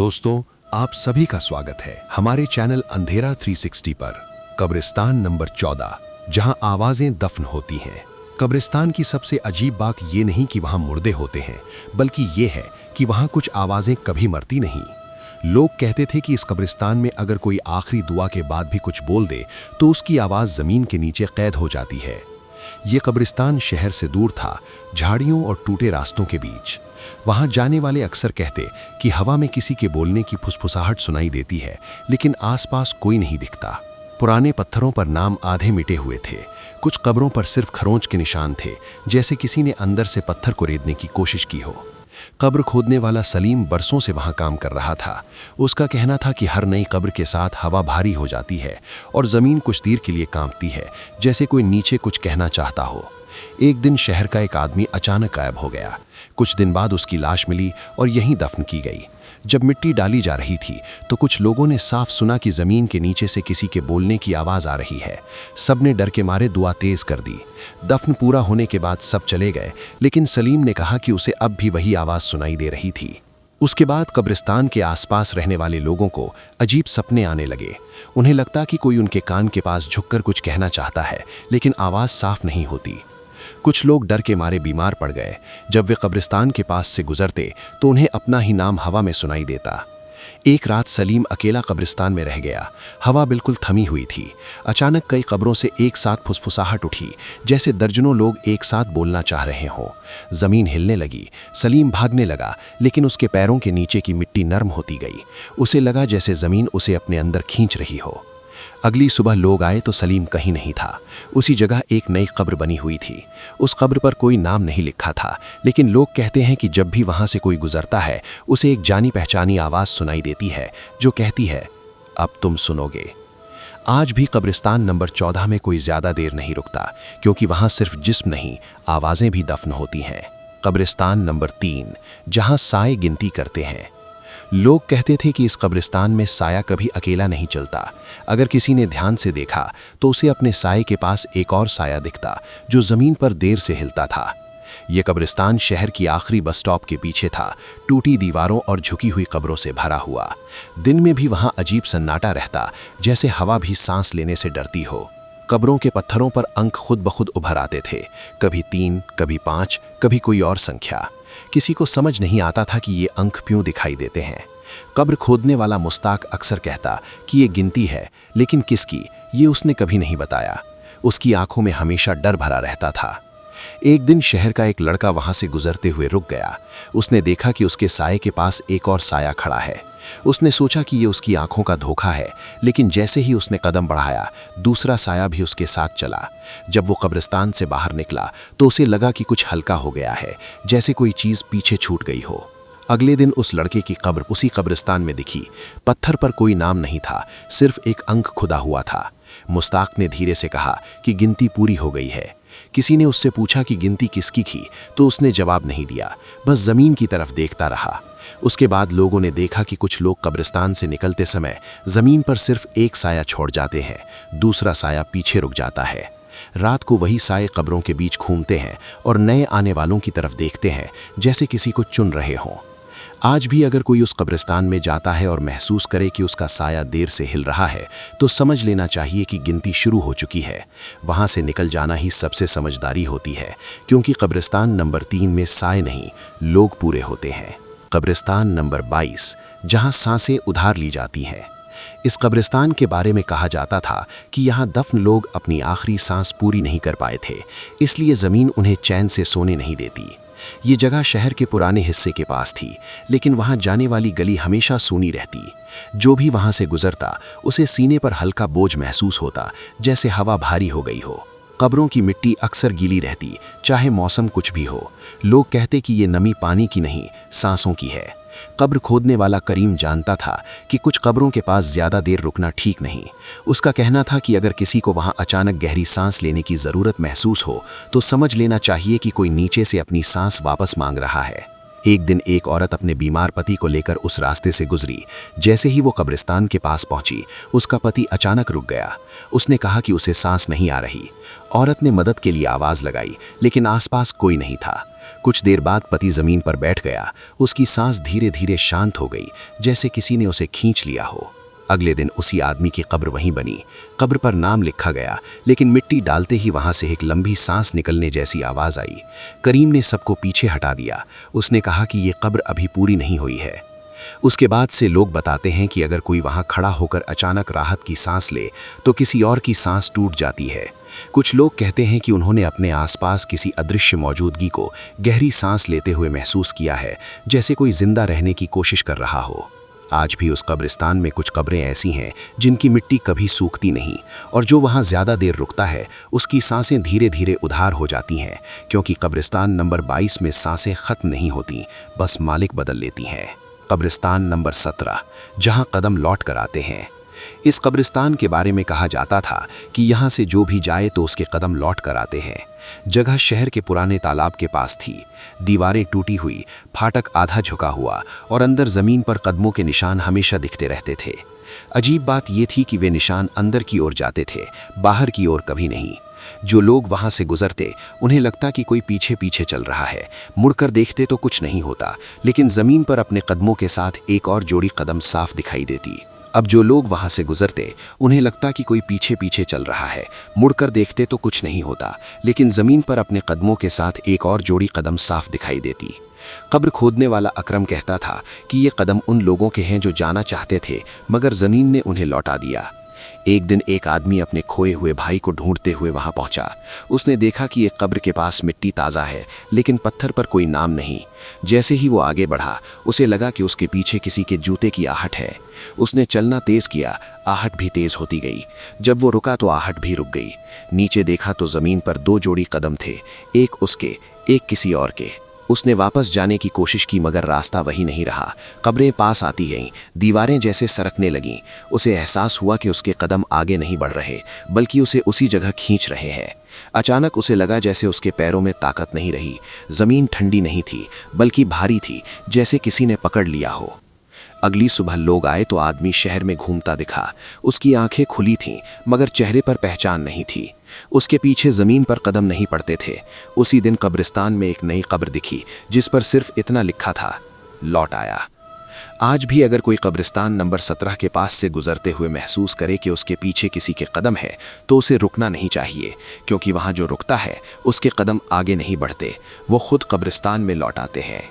दोस्तों, आप सभी का स्वागत है हमारे चैनल अंधेरा 360 पर। कब्रिस्तान नंबर 14, जहां आवाजें दफन होती हैं। कब्रिस्तान की सबसे अजीब बात ये नहीं कि वहां मुर्दे होते हैं, बल्कि ये है कि वहां कुछ आवाजें कभी मरती नहीं। लोग कहते थे कि इस कब्रिस्तान में अगर कोई आखिरी दुआ के बाद भी कुछ बोल दे तो उसकी आवाज जमीन के नीचे कैद हो जाती है। ये कब्रिस्तान शहर से दूर था, झाड़ियों और टूटे रास्तों के बीच। वहां जाने वाले अक्सर कहते कि हवा में किसी के बोलने की फुसफुसाहट सुनाई देती है, लेकिन आसपास कोई नहीं दिखता। पुराने पत्थरों पर नाम आधे मिटे हुए थे, कुछ कब्रों पर सिर्फ खरोंच के निशान थे, जैसे किसी ने अंदर से पत्थर को रेदने की कोशिश की हो। कब्र खोदने वाला सलीम बरसों से वहां काम कर रहा था। उसका कहना था कि हर नई कब्र के साथ हवा भारी हो जाती है और जमीन कुछ देर के लिए कांपती है, जैसे कोई नीचे कुछ कहना चाहता हो। एक दिन शहर का एक आदमी अचानक गायब हो गया। कुछ दिन बाद उसकी लाश मिली और यहीं दफन की गई। जब मिट्टी डाली जा रही थी तो कुछ लोगों ने साफ सुना कि जमीन के नीचे से किसी के बोलने की आवाज आ रही है। सबने डर के मारे दुआ तेज कर दी। दफन पूरा होने के बाद सब चले गए, लेकिन सलीम ने कहा कि उसे अब भी वही आवाज सुनाई दे रही थी। उसके बाद कब्रिस्तान के आसपास रहने वाले लोगों को अजीब सपने आने लगे। उन्हें लगता कि कोई उनके कान के पास झुककर कुछ कहना चाहता है, लेकिन आवाज साफ नहीं होती। कुछ लोग डर के मारे बीमार पड़ गए। जब वे कब्रिस्तान के पास से गुजरते तो उन्हें अपना ही नाम हवा में सुनाई देता। एक रात सलीम अकेला कब्रिस्तान में रह गया। हवा बिल्कुल थमी हुई थी। अचानक कई कब्रों से एक साथ फुसफुसाहट उठी, जैसे दर्जनों लोग एक साथ बोलना चाह रहे हों। जमीन हिलने लगी। सलीम भागने लगा, लेकिन उसके पैरों के नीचे की मिट्टी नरम होती गई। उसे लगा जैसे जमीन उसे अपने अंदर खींच रही हो। अगली सुबह लोग आए तो सलीम कहीं नहीं था। उसी जगह एक नई कब्र बनी हुई थी। उस कब्र पर कोई नाम नहीं लिखा था, लेकिन लोग कहते हैं कि जब भी वहां से कोई गुजरता है उसे एक जानी पहचानी आवाज सुनाई देती है जो कहती है, अब तुम सुनोगे। आज भी कब्रिस्तान नंबर 14 में कोई ज्यादा देर नहीं रुकता, क्योंकि वहां सिर्फ जिस्म नहीं, आवाजें भी दफन होती हैं। कब्रिस्तान नंबर 3, जहां साए गिनती करते हैं। लोग कहते थे कि इस कब्रिस्तान में साया कभी अकेला नहीं चलता। अगर किसी ने ध्यान से देखा तो उसे अपने साए के पास एक और साया दिखता जो जमीन पर देर से हिलता था। यह कब्रिस्तान शहर की आखिरी बस स्टॉप के पीछे था, टूटी दीवारों और झुकी हुई कब्रों से भरा हुआ। दिन में भी वहां अजीब सन्नाटा रहता, जैसे हवा भी सांस लेने से डरती हो। कब्रों के पत्थरों पर अंक खुद ब खुद उभर आते थे, कभी 3, कभी 5, कभी कोई और संख्या। किसी को समझ नहीं आता था कि ये अंक क्यों दिखाई देते हैं। कब्र खोदने वाला मुस्ताक अक्सर कहता कि ये गिनती है, लेकिन किसकी, ये उसने कभी नहीं बताया। उसकी आंखों में हमेशा डर भरा रहता था। एक दिन शहर का एक लड़का वहां से गुजरते हुए रुक गया। उसने देखा कि उसके साए के पास एक और साया खड़ा है। उसने सोचा कि ये उसकी आंखों का धोखा है, लेकिन जैसे ही उसने कदम बढ़ाया, दूसरा साया भी उसके साथ चला। जब वो कब्रिस्तान से बाहर निकला तो उसे लगा कि कुछ हल्का हो गया है, जैसे कोई चीज पीछे छूट गई हो। अगले दिन उस लड़के की कब्र उसी कब्रिस्तान में दिखी। पत्थर पर कोई नाम नहीं था, सिर्फ एक अंक खुदा हुआ था। मुस्ताक ने धीरे से कहा कि गिनती पूरी हो गई है। किसी ने उससे पूछा कि गिनती किसकी थी, तो उसने जवाब नहीं दिया, बस जमीन की तरफ देखता रहा। उसके बाद लोगों ने देखा कि कुछ लोग कब्रिस्तान से निकलते समय जमीन पर सिर्फ एक साया छोड़ जाते हैं, दूसरा साया पीछे रुक जाता है। रात को वही साए कब्रों के बीच घूमते हैं और नए आने वालों की तरफ देखते हैं, जैसे किसी को चुन रहे हों। आज भी अगर कोई उस कब्रिस्तान में जाता है और महसूस करे कि उसका साया देर से हिल रहा है, तो समझ लेना चाहिए कि गिनती शुरू हो चुकी है। वहां से निकल जाना ही सबसे समझदारी होती है, क्योंकि कब्रिस्तान नंबर 3 में साए नहीं, लोग पूरे होते हैं। कब्रिस्तान नंबर 22, जहां सांसें उधार ली जाती हैं। इस कब्रिस्तान के बारे में कहा जाता था कि यहाँ दफन लोग अपनी आखिरी सांस पूरी नहीं कर पाए थे, इसलिए जमीन उन्हें चैन से सोने नहीं देती। ये जगह शहर के पुराने हिस्से के पास थी, लेकिन वहां जाने वाली गली हमेशा सूनी रहती। जो भी वहां से गुजरता उसे सीने पर हल्का बोझ महसूस होता, जैसे हवा भारी हो गई हो। कब्रों की मिट्टी अक्सर गीली रहती, चाहे मौसम कुछ भी हो। लोग कहते कि ये नमी पानी की नहीं, सांसों की है। कब्र खोदने वाला करीम जानता था कि कुछ कब्रों के पास ज्यादा देर रुकना ठीक नहीं। उसका कहना था कि अगर किसी को वहां अचानक गहरी सांस लेने की जरूरत महसूस हो तो समझ लेना चाहिए कि कोई नीचे से अपनी सांस वापस मांग रहा है। एक दिन एक औरत अपने बीमार पति को लेकर उस रास्ते से गुजरी। जैसे ही वो कब्रिस्तान के पास पहुंची, उसका पति अचानक रुक गया। उसने कहा कि उसे सांस नहीं आ रही। औरत ने मदद के लिए आवाज लगाई, लेकिन आसपास कोई नहीं था। कुछ देर बाद पति जमीन पर बैठ गया। उसकी सांस धीरे धीरे शांत हो गई, जैसे किसी ने उसे खींच लिया हो। अगले दिन उसी आदमी की कब्र वहीं बनी। कब्र पर नाम लिखा गया, लेकिन मिट्टी डालते ही वहां से एक लंबी सांस निकलने जैसी आवाज आई। करीम ने सबको पीछे हटा दिया। उसने कहा कि ये कब्र अभी पूरी नहीं हुई है। उसके बाद से लोग बताते हैं कि अगर कोई वहां खड़ा होकर अचानक राहत की सांस ले तो किसी और की सांस टूट जाती है। कुछ लोग कहते हैं कि उन्होंने अपने आसपास किसी अदृश्य मौजूदगी को गहरी सांस लेते हुए महसूस किया है, जैसे कोई जिंदा रहने की कोशिश कर रहा हो। आज भी उस कब्रिस्तान में कुछ कब्रें ऐसी हैं जिनकी मिट्टी कभी सूखती नहीं, और जो वहां ज्यादा देर रुकता है उसकी सांसें धीरे धीरे उधार हो जाती हैं, क्योंकि कब्रिस्तान नंबर 22 में सांसें खत्म नहीं होती, बस मालिक बदल लेती हैं। कब्रिस्तान नंबर 17, जहां कदम लौट कर आते हैं। इस कब्रिस्तान के बारे में कहा जाता था कि यहाँ से जो भी जाए तो उसके कदम लौट कर आते हैं। जगह शहर के पुराने तालाब के पास थी। दीवारें टूटी हुई, फाटक आधा झुका हुआ, और अंदर जमीन पर कदमों के निशान हमेशा दिखते रहते थे। अजीब बात यह थी कि वे निशान अंदर की ओर जाते थे, बाहर की ओर कभी नहीं। जो लोग वहां से गुजरते उन्हें लगता कि कोई पीछे पीछे चल रहा है। मुड़कर देखते तो कुछ नहीं होता, लेकिन जमीन पर अपने कदमों के साथ एक और जोड़ी कदम साफ दिखाई देती। अब जो लोग वहां से गुजरते उन्हें लगता कि कोई पीछे पीछे चल रहा है। मुड़कर देखते तो कुछ नहीं होता, लेकिन जमीन पर अपने कदमों के साथ एक और जोड़ी कदम साफ दिखाई देती। कब्र खोदने वाला अकरम कहता था कि ये कदम उन लोगों के हैं जो जाना चाहते थे, मगर जमीन ने उन्हें लौटा दिया। एक दिन एक आदमी अपने खोए हुए भाई को ढूंढते हुए वहां पहुंचा। उसने देखा कि एक कब्र के पास मिट्टी ताज़ा है, लेकिन पत्थर पर कोई नाम नहीं। जैसे ही वो आगे बढ़ा, उसे लगा कि उसके पीछे किसी के जूते की आहट है। उसने चलना तेज किया, आहट भी तेज होती गई। जब वो रुका तो आहट भी रुक गई। नीचे देखा तो जमीन पर 2 जोड़ी कदम थे, एक उसके, एक किसी और के। उसने वापस जाने की कोशिश की, मगर रास्ता वही नहीं रहा। कब्रें पास आती गईं, दीवारें जैसे सरकने लगीं। उसे एहसास हुआ कि उसके कदम आगे नहीं बढ़ रहे, बल्कि उसे उसी जगह खींच रहे हैं। अचानक उसे लगा जैसे उसके पैरों में ताकत नहीं रही। जमीन ठंडी नहीं थी, बल्कि भारी थी, जैसे किसी ने पकड़ लिया हो। अगली सुबह लोग आए तो आदमी शहर में घूमता दिखा। उसकी आंखें खुली थीं, मगर चेहरे पर पहचान नहीं थी। उसके पीछे जमीन पर कदम नहीं पड़ते थे। उसी दिन कब्रिस्तान में एक नई कब्र दिखी, जिस पर सिर्फ इतना लिखा था, लौट आया। आज भी अगर कोई कब्रिस्तान नंबर 17 के पास से गुजरते हुए महसूस करे कि उसके पीछे किसी के कदम है, तो उसे रुकना नहीं चाहिए, क्योंकि वहां जो रुकता है उसके कदम आगे नहीं बढ़ते, वो खुद कब्रिस्तान में लौट आते हैं।